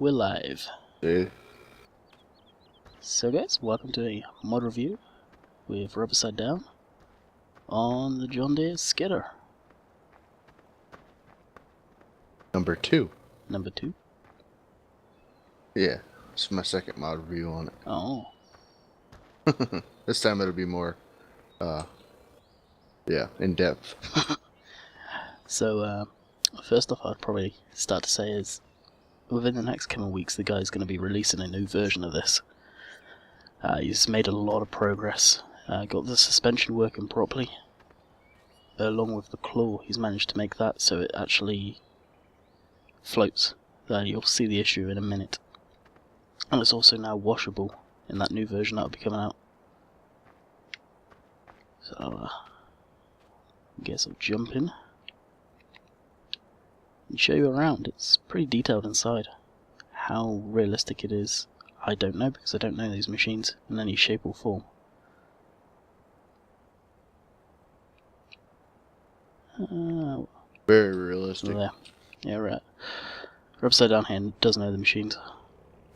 We're live. Yeah. So guys, welcome to a mod review with Rubber Side Down on the John Deere Skidder. Number 2. Number 2. Yeah, it's my second mod review on it. Oh. This time it'll be more, yeah, in depth. So, first off, I'd probably start to say is, within the next coming weeks, the guy's going to be releasing a new version of this. He's made a lot of progress. Got the suspension working properly. Along with the claw, he's managed to make that so it actually floats. You'll see the issue in a minute. And it's also now washable in that new version that will be coming out. So, guess I'll jump in and show you around. It's pretty detailed inside. How realistic it is, I don't know, because I don't know these machines in any shape or form. Very realistic. There. Yeah, right. Rubber Side Down here does know the machines,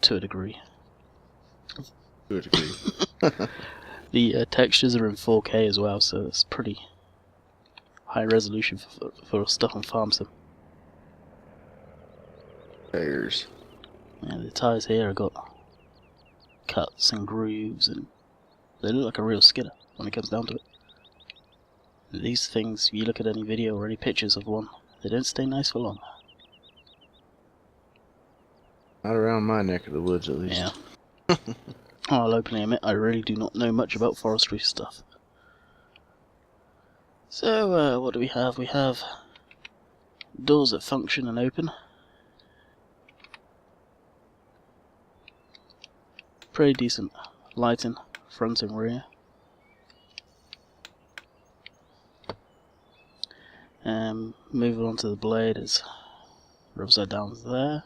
to a degree. To a degree. The textures are in 4K as well, so it's pretty high resolution for stuff on farm sim. Tires. Yeah, the tyres here have got cuts and grooves, and they look like a real skidder when it comes down to it. These things, if you look at any video or any pictures of one, they don't stay nice for long. Not around my neck of the woods, at least. Yeah. I'll openly admit I really do not know much about forestry stuff. So, what do we have? We have doors that function and open. Pretty decent lighting, front and rear. Moving on to the blade is Rubber Side Down there.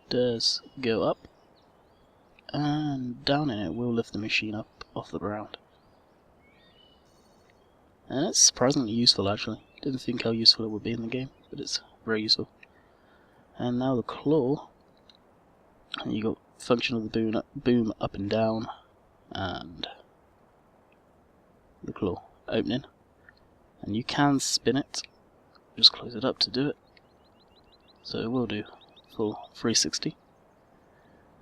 Does go up, and down in it will lift the machine up off the ground. And it's surprisingly useful actually. Didn't think how useful it would be in the game, but it's very useful. And now the claw, and you got function of the boom up and down, and the claw opening, and you can spin it. Just close it up to do it. So it will do full 360.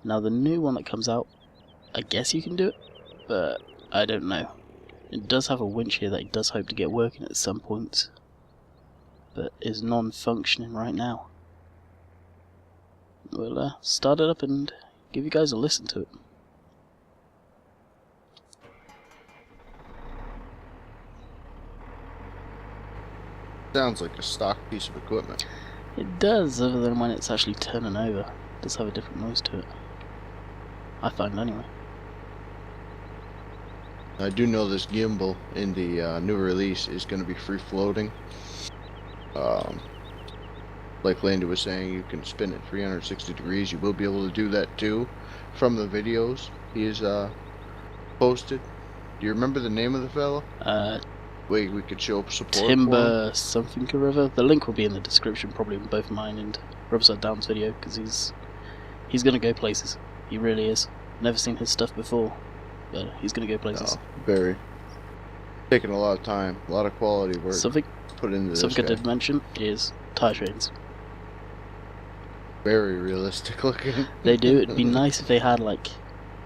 Now the new one that comes out, I guess you can do it, but I don't know. It does have a winch here that it does hope to get working at some point, but is non-functioning right now. We'll start it up and give you guys a listen to it. Sounds like a stock piece of equipment. It does, other than when it's actually turning over. It does have a different noise to it. I find anyway. I do know this gimbal in the new release is going to be free floating. Like Landy was saying, you can spin it 360 degrees. You will be able to do that too from the videos he has posted. Do you remember the name of the fellow? Wait, we could show up support. Timber something or other. The link will be in the description, probably in both mine and Rubber Side Down's video, because he's gonna go places. He really is. Never seen his stuff before, but he's gonna go places. Oh, very. Taking a lot of time, a lot of quality work. Something put into this I guy. did mention is tire chains. Very realistic looking. They do. It'd be nice if they had like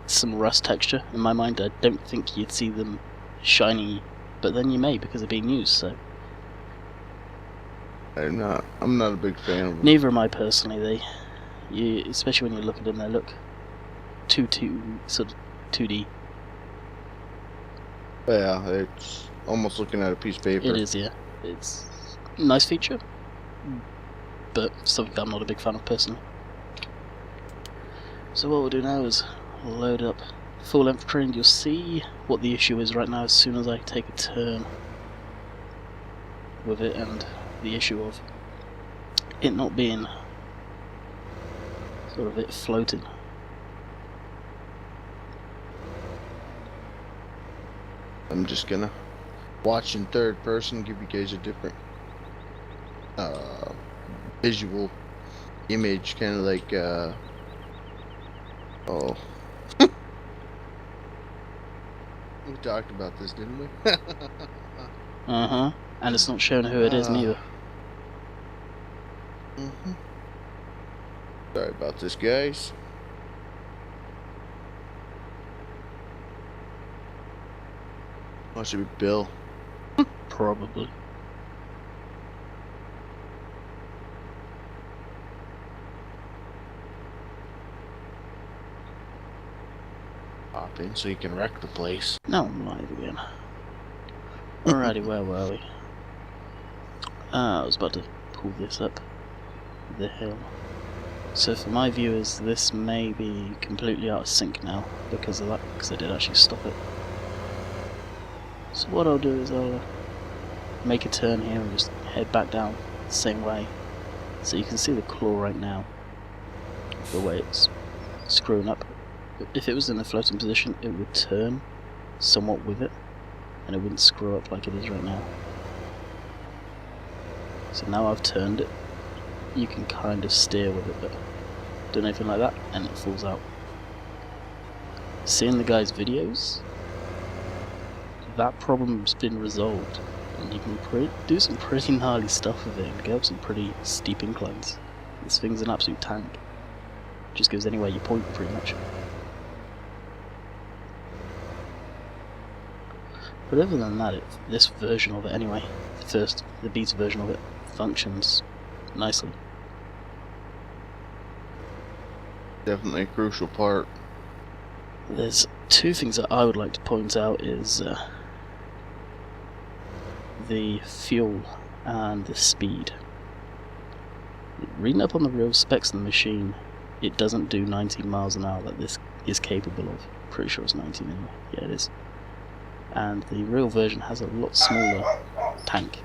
some rust texture. In my mind, I don't think you'd see them shiny. But then you may, because they're being used, so... I'm not a big fan of them. Neither am I personally. Especially when you look at them, they look sort of 2D. Yeah, it's almost looking at a piece of paper. It is, yeah. It's a nice feature, but something I'm not a big fan of personally. So what we'll do now is load up full length train. You'll see what the issue is right now as soon as I take a turn with it, and the issue of it not being sort of it floating. I'm just gonna watch in third person, give you guys a different visual image, kind of like oh, we talked about this, didn't we? Uh-huh. And it's not showing who it is neither. Sorry about this, guys. Must be Bill. Probably. Pop in so you can wreck the place. Now I'm live again. Alrighty, where were we? I was about to pull this up the hill. So for my viewers, this may be completely out of sync now because of that, because I did actually stop it. So what I'll do is I'll make a turn here and just head back down the same way. So you can see the claw right now, the way it's screwing up. If it was in a floating position, it would turn somewhat with it, and it wouldn't screw up like it is right now. So now I've turned it, you can kind of steer with it, but do anything like that, and it falls out. Seeing the guy's videos, that problem's been resolved, and you can do some pretty gnarly stuff with it, and go up some pretty steep inclines. This thing's an absolute tank. It just goes anywhere you point, pretty much. But other than that, this version of it anyway, the beta version of it, functions nicely. Definitely a crucial part. There's two things that I would like to point out is the fuel and the speed. Reading up on the real specs of the machine, it doesn't do 19 miles an hour that this is capable of. Pretty sure it's 19 anyway. Yeah, it is. And the real version has a lot smaller tank.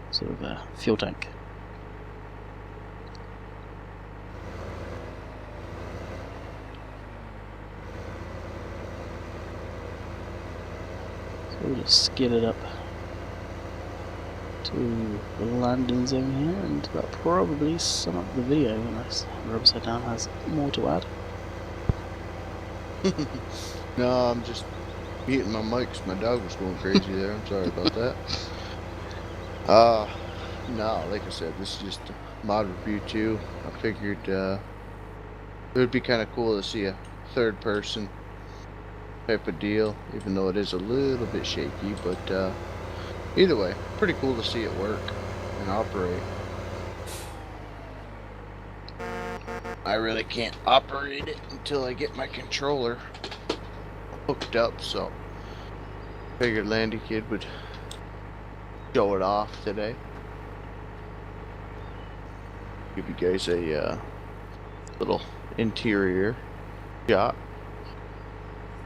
Sort of a fuel tank. So we'll just skid it up to the landing zone here, and that'll probably sum up the video unless Upside Down has more to add. No, I'm just muting my mic 'cause my dog was going crazy there. I'm sorry about that. No, like I said, this is just a mod review too. I figured it would be kind of cool to see a third person type of deal, even though it is a little bit shaky, but either way, pretty cool to see it work and operate. I really can't operate it until I get my controller hooked up, so figured Landykid would show it off today. Give you guys a little interior shot.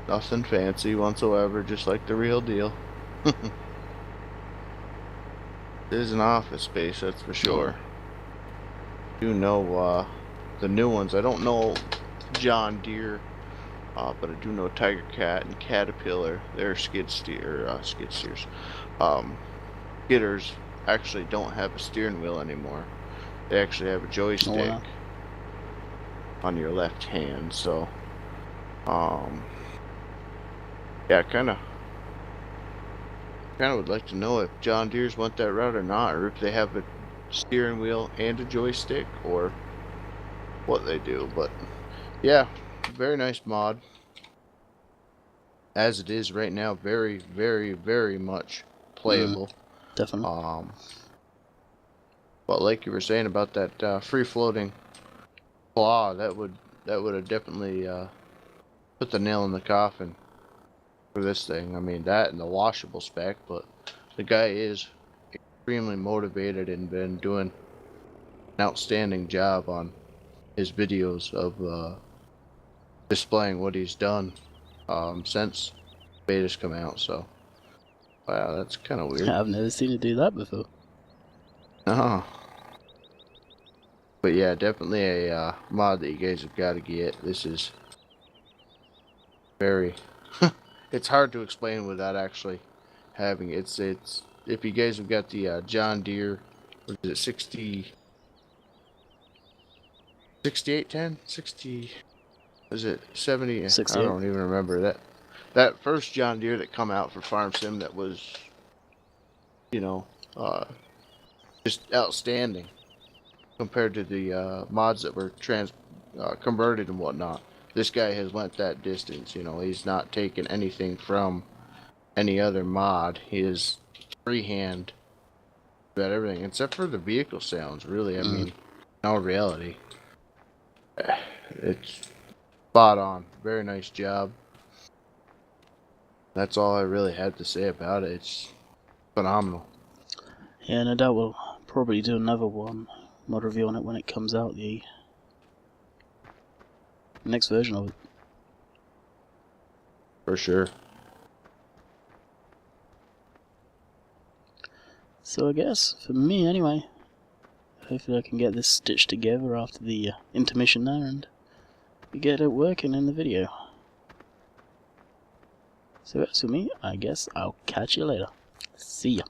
Nothing fancy whatsoever, just like the real deal. It is an office space, that's for sure. Do know the new ones. I don't know John Deere, but I do know Tiger Cat and Caterpillar. They're skidders actually don't have a steering wheel anymore. They actually have a joystick on your left hand. So, yeah, kind of would like to know if John Deere's went that route or not, or if they have a steering wheel and a joystick, or what they do. But yeah, very nice mod as it is right now. Very, very, very much playable. Definitely. But like you were saying about that free floating claw, that would have definitely put the nail in the coffin for this thing. I mean, that and the washable spec, but the guy is extremely motivated and been doing an outstanding job on his videos of displaying what he's done since beta's come out. So wow, that's kind of weird. I've never seen it do that before. But yeah, definitely a mod that you guys have got to get. This is very it's hard to explain without actually having it. It's if you guys have got the John Deere, what is it, 6810? 60, was it 70? 68. I don't even remember that first John Deere that come out for Farm Sim that was, you know, just outstanding compared to the mods that were converted and whatnot. This guy has went that distance, you know. He's not taken anything from any other mod. He is freehand about everything, except for the vehicle sounds, really. I mean, in all reality, it's spot on. Very nice job. That's all I really had to say about it. It's phenomenal. Yeah, no doubt we'll probably do another mod review on it when it comes out, the next version of it. For sure. So I guess, for me anyway, hopefully I can get this stitched together after the intermission there and get it working in the video. So that's for me. I guess I'll catch you later. See ya.